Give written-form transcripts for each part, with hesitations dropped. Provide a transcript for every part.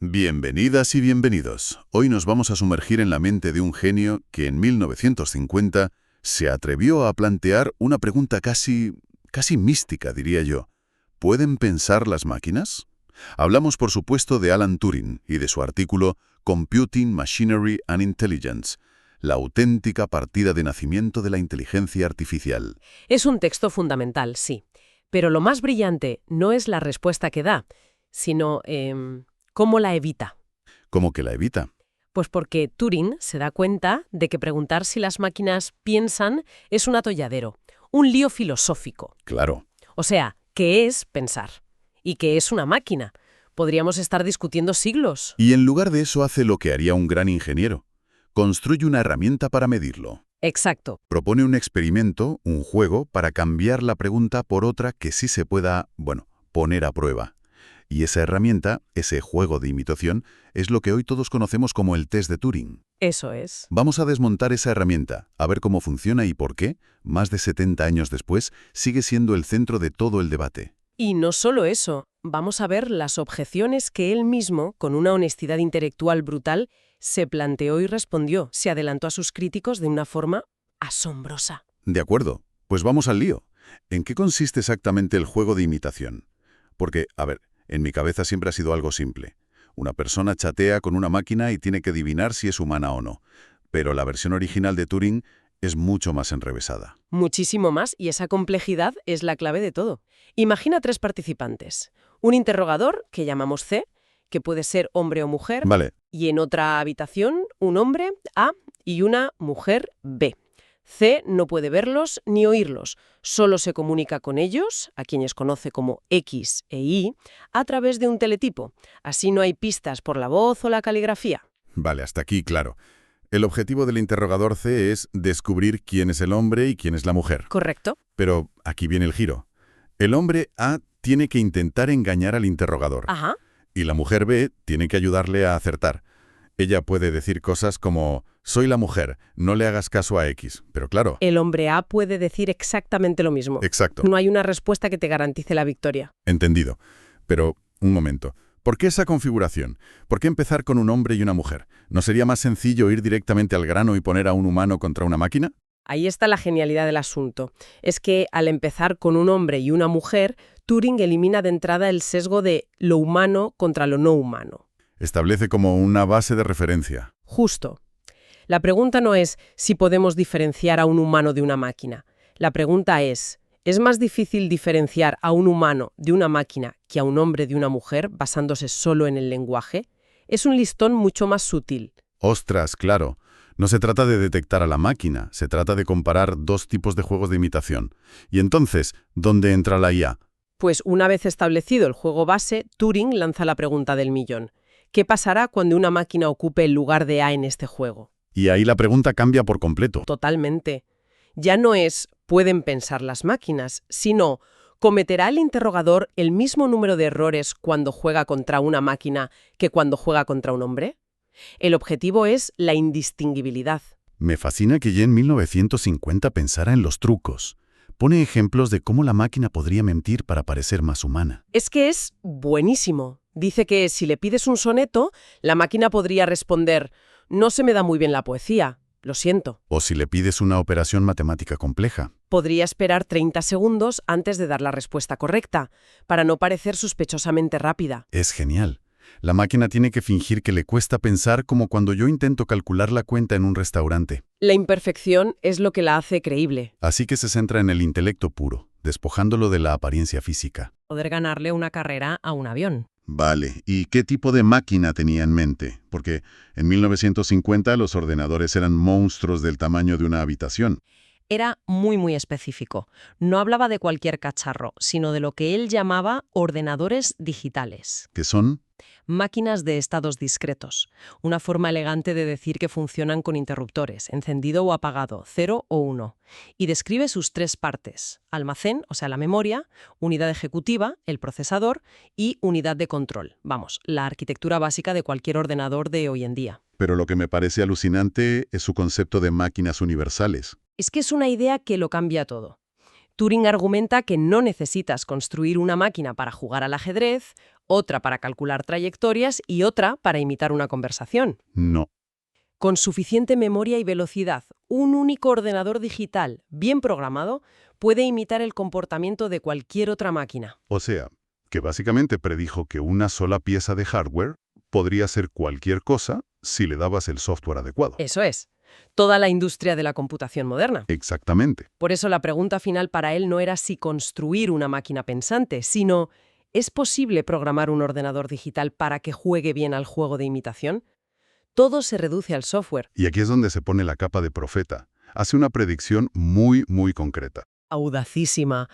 Bienvenidas y bienvenidos. Hoy nos vamos a sumergir en la mente de un genio que en 1950 se atrevió a plantear una pregunta casi mística, diría yo. ¿Pueden pensar las máquinas? Hablamos, por supuesto, de Alan Turing y de su artículo Computing, Machinery and Intelligence, la auténtica partida de nacimiento de la inteligencia artificial. Es un texto fundamental, sí. Pero lo más brillante no es la respuesta que da, sino cómo la evita. ¿Cómo que la evita? Pues porque Turing se da cuenta de que preguntar si las máquinas piensan es un atolladero, un lío filosófico. Claro. O sea, ¿qué es pensar? ¿Y qué es una máquina? Podríamos estar discutiendo siglos. Y en lugar de eso hace lo que haría un gran ingeniero. Construye una herramienta para medirlo. Exacto. Propone un experimento, un juego, para cambiar la pregunta por otra que sí se pueda, poner a prueba. Y esa herramienta, ese juego de imitación, es lo que hoy todos conocemos como el test de Turing. Eso es. Vamos a desmontar esa herramienta, a ver cómo funciona y por qué, más de 70 años después, sigue siendo el centro de todo el debate. Y no solo eso, vamos a ver las objeciones que él mismo, con una honestidad intelectual brutal, se planteó y respondió. Se adelantó a sus críticos de una forma asombrosa. De acuerdo, pues vamos al lío. ¿En qué consiste exactamente el juego de imitación? Porque, en mi cabeza siempre ha sido algo simple. Una persona chatea con una máquina y tiene que adivinar si es humana o no. Pero la versión original de Turing es mucho más enrevesada. Muchísimo más, y esa complejidad es la clave de todo. Imagina 3 participantes. Un interrogador, que llamamos C, que puede ser hombre o mujer. Vale. Y en otra habitación, un hombre, A, y una mujer, B. C no puede verlos ni oírlos, solo se comunica con ellos, a quienes conoce como X e Y, a través de un teletipo. Así no hay pistas por la voz o la caligrafía. Vale, hasta aquí, claro. El objetivo del interrogador C es descubrir quién es el hombre y quién es la mujer. ¿Correcto? Pero aquí viene el giro. El hombre A tiene que intentar engañar al interrogador. Ajá. Y la mujer B tiene que ayudarle a acertar. Ella puede decir cosas como, soy la mujer, no le hagas caso a X. Pero claro. El hombre A puede decir exactamente lo mismo. Exacto. No hay una respuesta que te garantice la victoria. Entendido. Pero, un momento. ¿Por qué esa configuración? ¿Por qué empezar con un hombre y una mujer? ¿No sería más sencillo ir directamente al grano y poner a un humano contra una máquina? Ahí está la genialidad del asunto. Es que al empezar con un hombre y una mujer, Turing elimina de entrada el sesgo de lo humano contra lo no humano. Establece como una base de referencia. Justo. La pregunta no es si podemos diferenciar a un humano de una máquina. La pregunta ¿es más difícil diferenciar a un humano de una máquina que a un hombre de una mujer basándose solo en el lenguaje? Es un listón mucho más sutil. Ostras, claro. No se trata de detectar a la máquina, se trata de comparar dos tipos de juegos de imitación. Y entonces, ¿dónde entra la IA? Pues una vez establecido el juego base, Turing lanza la pregunta del millón. ¿Qué pasará cuando una máquina ocupe el lugar de A en este juego? Y ahí la pregunta cambia por completo. Totalmente. Ya no es ¿pueden pensar las máquinas?, sino ¿cometerá el interrogador el mismo número de errores cuando juega contra una máquina que cuando juega contra un hombre? El objetivo es la indistinguibilidad. Me fascina que ya en 1950 pensara en los trucos. Pone ejemplos de cómo la máquina podría mentir para parecer más humana. Es que es buenísimo. Dice que si le pides un soneto, la máquina podría responder «No se me da muy bien la poesía, lo siento». O si le pides una operación matemática compleja. Podría esperar 30 segundos antes de dar la respuesta correcta, para no parecer sospechosamente rápida. Es genial. La máquina tiene que fingir que le cuesta pensar como cuando yo intento calcular la cuenta en un restaurante. La imperfección es lo que la hace creíble. Así que se centra en el intelecto puro, despojándolo de la apariencia física. Poder ganarle una carrera a un avión. Vale, ¿y qué tipo de máquina tenía en mente? Porque en 1950 los ordenadores eran monstruos del tamaño de una habitación. Era muy específico. No hablaba de cualquier cacharro, sino de lo que él llamaba ordenadores digitales. ¿Qué son? Máquinas de estados discretos. Una forma elegante de decir que funcionan con interruptores, encendido o apagado, 0 o 1. Y describe sus 3 partes: almacén, o sea, la memoria; unidad ejecutiva, el procesador; y unidad de control. Vamos, la arquitectura básica de cualquier ordenador de hoy en día. Pero lo que me parece alucinante es su concepto de máquinas universales. Es que es una idea que lo cambia todo. Turing argumenta que no necesitas construir una máquina para jugar al ajedrez otra para calcular trayectorias y otra para imitar una conversación. No. Con suficiente memoria y velocidad, un único ordenador digital bien programado puede imitar el comportamiento de cualquier otra máquina. O sea, que básicamente predijo que una sola pieza de hardware podría ser cualquier cosa si le dabas el software adecuado. Eso es, toda la industria de la computación moderna. Exactamente. Por eso la pregunta final para él no era si construir una máquina pensante, sino ¿es posible programar un ordenador digital para que juegue bien al juego de imitación? Todo se reduce al software. Y aquí es donde se pone la capa de profeta. Hace una predicción muy, muy concreta. Audacísima.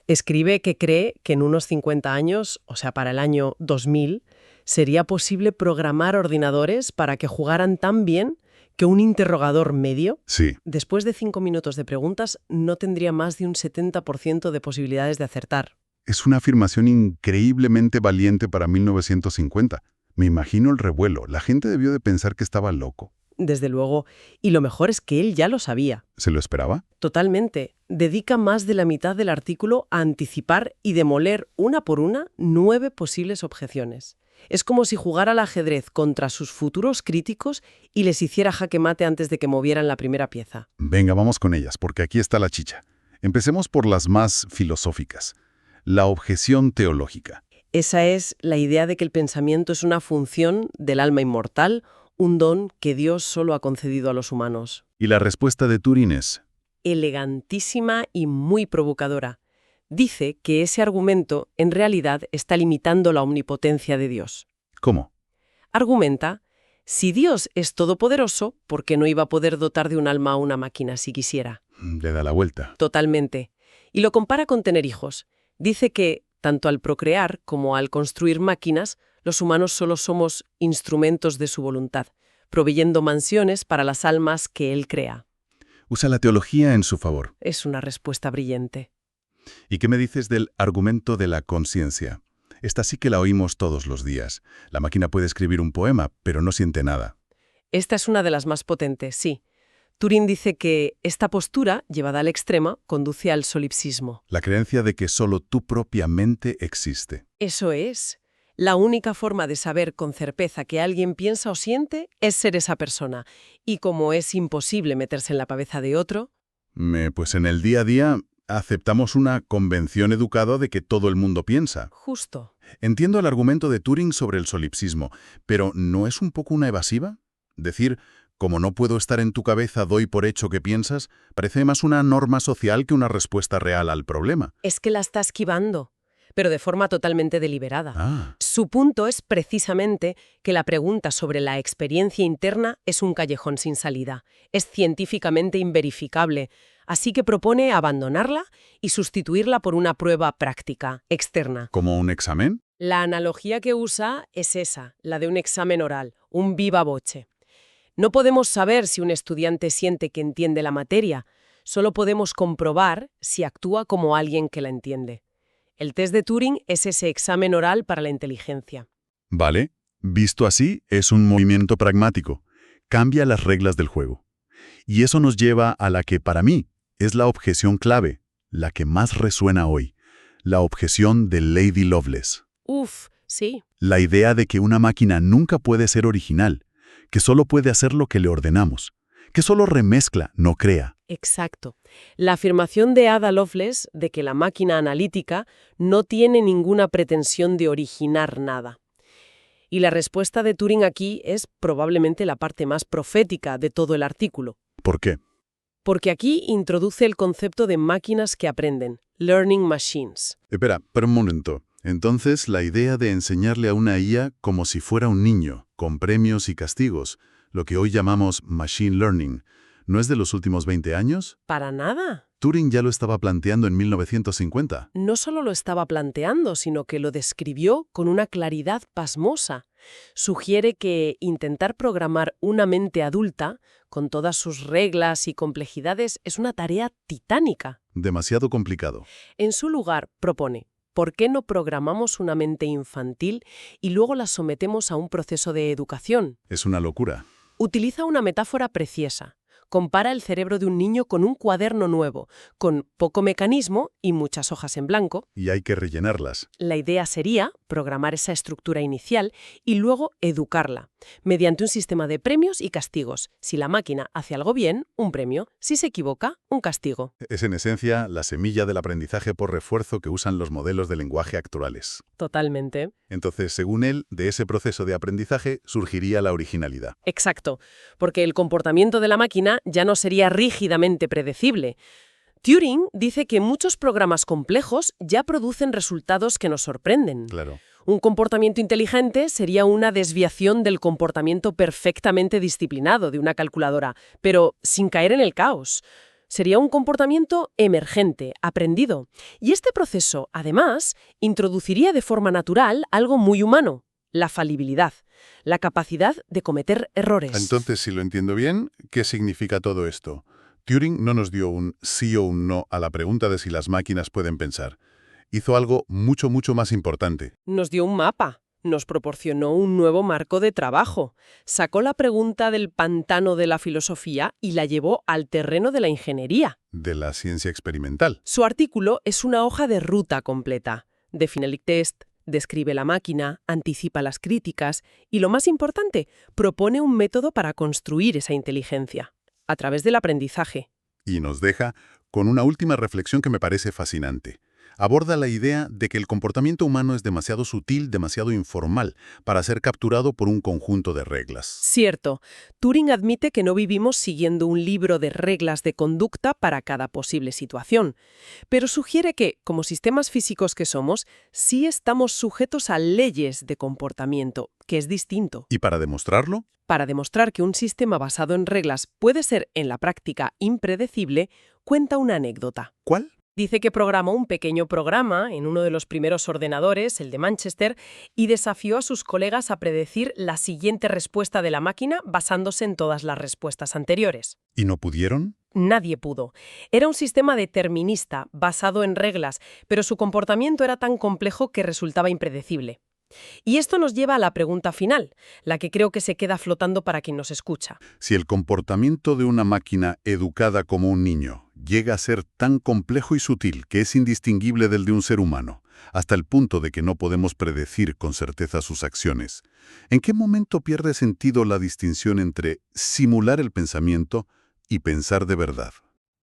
Escribe que cree que en unos 50 años, o sea, para el año 2000, sería posible programar ordenadores para que jugaran tan bien que un interrogador medio, Sí, después de 5 minutos de preguntas, no tendría más de un 70% de posibilidades de acertar. es una afirmación increíblemente valiente para 1950. Me imagino el revuelo. La gente debió de pensar que estaba loco. Desde luego, y lo mejor es que él ya lo sabía. ¿Se lo esperaba? Totalmente. Dedica más de la mitad del artículo a anticipar y demoler una por una 9 posibles objeciones. Es como si jugara al ajedrez contra sus futuros críticos y les hiciera jaque mate antes de que movieran la primera pieza. Venga, vamos con ellas, porque aquí está la chicha. Empecemos por las más filosóficas. La objeción teológica. Esa es la idea de que el pensamiento es una función del alma inmortal, un don que Dios solo ha concedido a los humanos. Y la respuesta de Turing es: Elegantísima y muy provocadora. Dice que ese argumento en realidad está limitando la omnipotencia de Dios. ¿cómo? Argumenta, si Dios es todopoderoso, ¿por qué no iba a poder dotar de un alma a una máquina si quisiera? Le da la vuelta. Totalmente. Y lo compara con tener hijos. Dice que, tanto al procrear como al construir máquinas, los humanos solo somos instrumentos de su voluntad, proveyendo mansiones para las almas que Él crea. Usa la teología en su favor. Es una respuesta brillante. ¿Y qué me dices del argumento de la conciencia? Esta sí que la oímos todos los días. La máquina puede escribir un poema, pero no siente nada. Esta es una de las más potentes, sí. Turing dice que esta postura, llevada al extremo, conduce al solipsismo. La creencia de que solo tu propia mente existe. Eso es. La única forma de saber con certeza que alguien piensa o siente es ser esa persona. Y como es imposible meterse en la cabeza de otro, Pues en el día a día aceptamos una convención educada de que todo el mundo piensa. justo. Entiendo el argumento de Turing sobre el solipsismo, pero ¿no es un poco una evasiva? Decir, como no puedo estar en tu cabeza, doy por hecho que piensas, parece más una norma social que una respuesta real al problema. Es que la está esquivando, pero de forma totalmente deliberada. Ah, Su punto es precisamente que la pregunta sobre la experiencia interna es un callejón sin salida. Es científicamente inverificable, así que propone abandonarla y sustituirla por una prueba práctica, externa. ¿como un examen? La analogía que usa es esa, la de un examen oral, un viva voce. No podemos saber si un estudiante siente que entiende la materia, solo podemos comprobar si actúa como alguien que la entiende. El test de Turing es ese examen oral para la inteligencia. Vale, visto así, es un movimiento pragmático. Cambia las reglas del juego. Y eso nos lleva a la que, para mí, es la objeción clave, la que más resuena hoy. La objeción de Lady Lovelace. Uf, sí. La idea de que una máquina nunca puede ser original, que solo puede hacer lo que le ordenamos, que solo remezcla, no crea. Exacto. La afirmación de Ada Lovelace de que la máquina analítica no tiene ninguna pretensión de originar nada. Y la respuesta de Turing aquí es probablemente la parte más profética de todo el artículo, ¿Por qué? porque aquí introduce el concepto de máquinas que aprenden, learning machines. Espera, un momento. Entonces, la idea de enseñarle a una IA como si fuera un niño, con premios y castigos, lo que hoy llamamos machine learning, ¿no es de los últimos 20 años? Para nada. Turing ya lo estaba planteando en 1950. No solo lo estaba planteando, sino que lo describió con una claridad pasmosa. Sugiere que intentar programar una mente adulta, con todas sus reglas y complejidades, es una tarea titánica. Demasiado complicado. En su lugar, propone, ¿por qué no programamos una mente infantil y luego la sometemos a un proceso de educación? Es una locura. Utiliza una metáfora preciosa. Compara el cerebro de un niño con un cuaderno nuevo, con poco mecanismo y muchas hojas en blanco. Y hay que rellenarlas. La idea sería programar esa estructura inicial y luego educarla, mediante un sistema de premios y castigos. Si la máquina hace algo bien, un premio. Si se equivoca, un castigo. Es en esencia la semilla del aprendizaje por refuerzo que usan los modelos de lenguaje actuales. Totalmente. Entonces, según él, de ese proceso de aprendizaje surgiría la originalidad. Exacto, porque el comportamiento de la máquina ya no sería rígidamente predecible. Turing dice que muchos programas complejos ya producen resultados que nos sorprenden. Claro. Un comportamiento inteligente sería una desviación del comportamiento perfectamente disciplinado de una calculadora, pero sin caer en el caos. Sería un comportamiento emergente, aprendido. Y este proceso, además, introduciría de forma natural algo muy humano: la falibilidad, la capacidad de cometer errores. Entonces, si lo entiendo bien, ¿qué significa todo esto? Turing no nos dio un sí o un no a la pregunta de si las máquinas pueden pensar. Hizo algo mucho más importante. Nos dio un mapa, nos proporcionó un nuevo marco de trabajo, sacó la pregunta del pantano de la filosofía y la llevó al terreno de la ingeniería. De la ciencia experimental. Su artículo es una hoja de ruta completa. Define el test, describe la máquina, anticipa las críticas y, lo más importante, propone un método para construir esa inteligencia, a través del aprendizaje. Y nos deja con una última reflexión que me parece fascinante. Aborda la idea de que el comportamiento humano es demasiado sutil, demasiado informal, para ser capturado por un conjunto de reglas. Cierto, Turing admite que no vivimos siguiendo un libro de reglas de conducta para cada posible situación, pero sugiere que, como sistemas físicos que somos, sí estamos sujetos a leyes de comportamiento, que es distinto. ¿Y para demostrarlo? Para demostrar que un sistema basado en reglas puede ser, en la práctica, impredecible, cuenta una anécdota. ¿Cuál? Dice que programó un pequeño programa en uno de los primeros ordenadores, el de Manchester, y desafió a sus colegas a predecir la siguiente respuesta de la máquina basándose en todas las respuestas anteriores. ¿Y no pudieron? Nadie pudo. Era un sistema determinista, basado en reglas, pero su comportamiento era tan complejo que resultaba impredecible. Y esto nos lleva a la pregunta final, la que creo que se queda flotando para quien nos escucha. Si el comportamiento de una máquina educada como un niño llega a ser tan complejo y sutil que es indistinguible del de un ser humano, hasta el punto de que no podemos predecir con certeza sus acciones, ¿en qué momento pierde sentido la distinción entre simular el pensamiento y pensar de verdad?